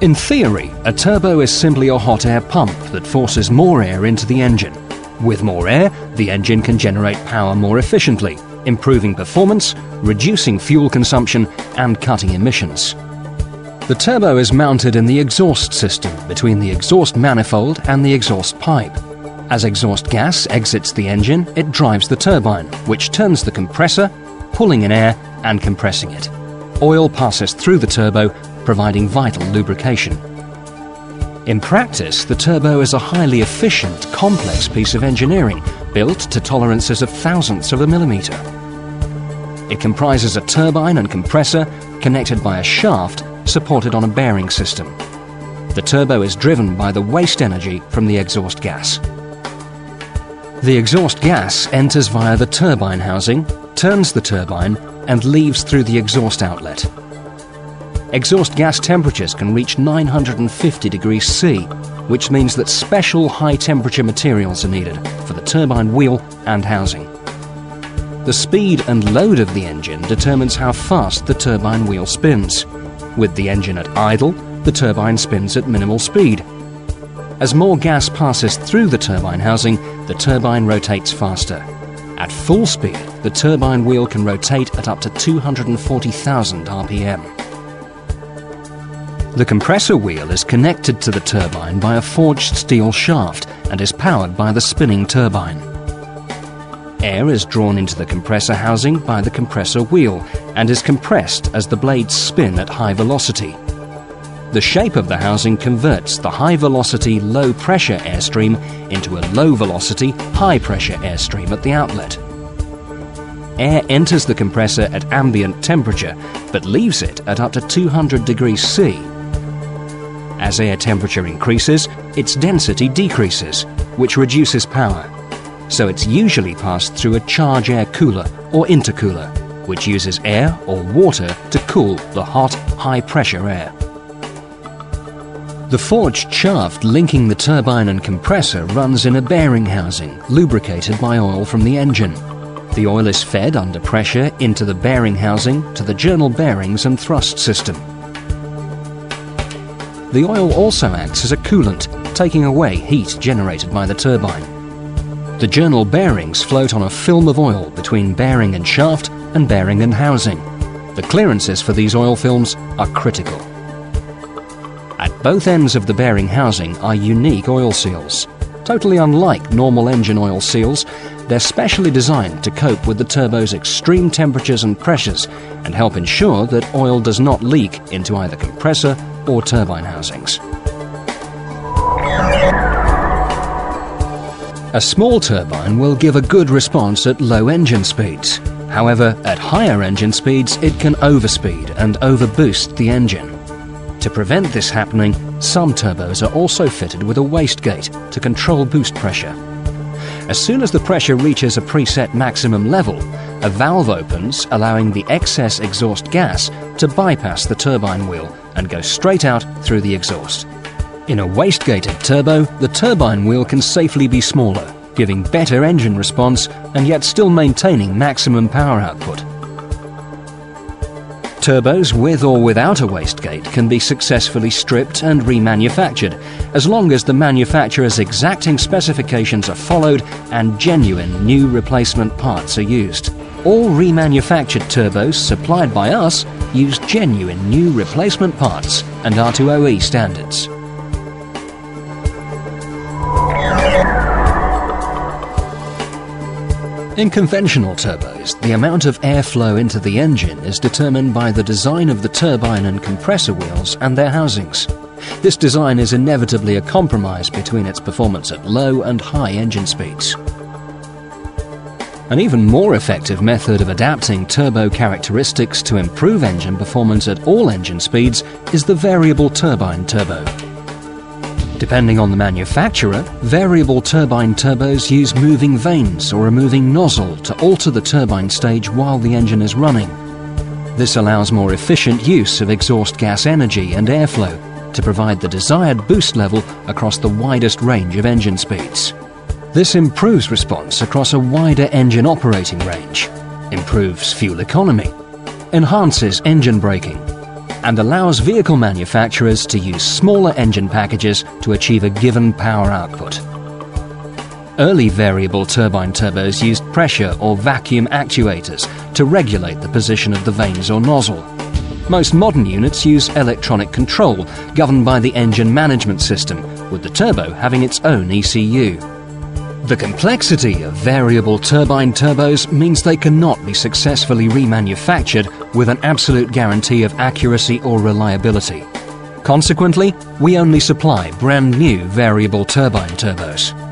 In theory, a turbo is simply a hot air pump that forces more air into the engine. With more air, the engine can generate power more efficiently, improving performance, reducing fuel consumption and cutting emissions. The turbo is mounted in the exhaust system between the exhaust manifold and the exhaust pipe. As exhaust gas exits the engine, it drives the turbine, which turns the compressor, pulling in air and compressing it. Oil passes through the turbo, providing vital lubrication. In practice, the turbo is a highly efficient, complex piece of engineering built to tolerances of thousandths of a millimetre. It comprises a turbine and compressor connected by a shaft supported on a bearing system. The turbo is driven by the waste energy from the exhaust gas. The exhaust gas enters via the turbine housing, turns the turbine and leaves through the exhaust outlet. Exhaust gas temperatures can reach 950 degrees C, which means that special high-temperature materials are needed for the turbine wheel and housing. The speed and load of the engine determines how fast the turbine wheel spins. With the engine at idle, the turbine spins at minimal speed. As more gas passes through the turbine housing, the turbine rotates faster. At full speed, the turbine wheel can rotate at up to 240,000 RPM. The compressor wheel is connected to the turbine by a forged steel shaft and is powered by the spinning turbine. Air is drawn into the compressor housing by the compressor wheel and is compressed as the blades spin at high velocity. The shape of the housing converts the high-velocity, low-pressure airstream into a low-velocity, high-pressure airstream at the outlet. Air enters the compressor at ambient temperature, but leaves it at up to 200 degrees C. As air temperature increases, its density decreases, which reduces power. So it's usually passed through a charge air cooler or intercooler, which uses air or water to cool the hot, high-pressure air. The forged shaft linking the turbine and compressor runs in a bearing housing, lubricated by oil from the engine. The oil is fed under pressure into the bearing housing to the journal bearings and thrust system. The oil also acts as a coolant, taking away heat generated by the turbine. The journal bearings float on a film of oil between bearing and shaft and bearing and housing. The clearances for these oil films are critical. At both ends of the bearing housing are unique oil seals. Totally unlike normal engine oil seals, they're specially designed to cope with the turbo's extreme temperatures and pressures and help ensure that oil does not leak into either compressor or turbine housings. A small turbine will give a good response at low engine speeds. However, at higher engine speeds, it can overspeed and overboost the engine. To prevent this happening, some turbos are also fitted with a wastegate to control boost pressure. As soon as the pressure reaches a preset maximum level, a valve opens, allowing the excess exhaust gas to bypass the turbine wheel and go straight out through the exhaust. In a wastegated turbo, the turbine wheel can safely be smaller, giving better engine response and yet still maintaining maximum power output. Turbos with or without a wastegate can be successfully stripped and remanufactured, as long as the manufacturer's exacting specifications are followed and genuine new replacement parts are used. All remanufactured turbos supplied by us use genuine new replacement parts and R2OE standards. In conventional turbos, the amount of airflow into the engine is determined by the design of the turbine and compressor wheels and their housings. This design is inevitably a compromise between its performance at low and high engine speeds. An even more effective method of adapting turbo characteristics to improve engine performance at all engine speeds is the variable turbine turbo. Depending on the manufacturer, variable turbine turbos use moving vanes or a moving nozzle to alter the turbine stage while the engine is running. This allows more efficient use of exhaust gas energy and airflow to provide the desired boost level across the widest range of engine speeds. This improves response across a wider engine operating range, improves fuel economy, enhances engine braking, and allows vehicle manufacturers to use smaller engine packages to achieve a given power output. Early variable turbine turbos used pressure or vacuum actuators to regulate the position of the vanes or nozzle. Most modern units use electronic control governed by the engine management system, with the turbo having its own ECU. The complexity of variable turbine turbos means they cannot be successfully remanufactured with an absolute guarantee of accuracy or reliability. Consequently, we only supply brand new variable turbine turbos.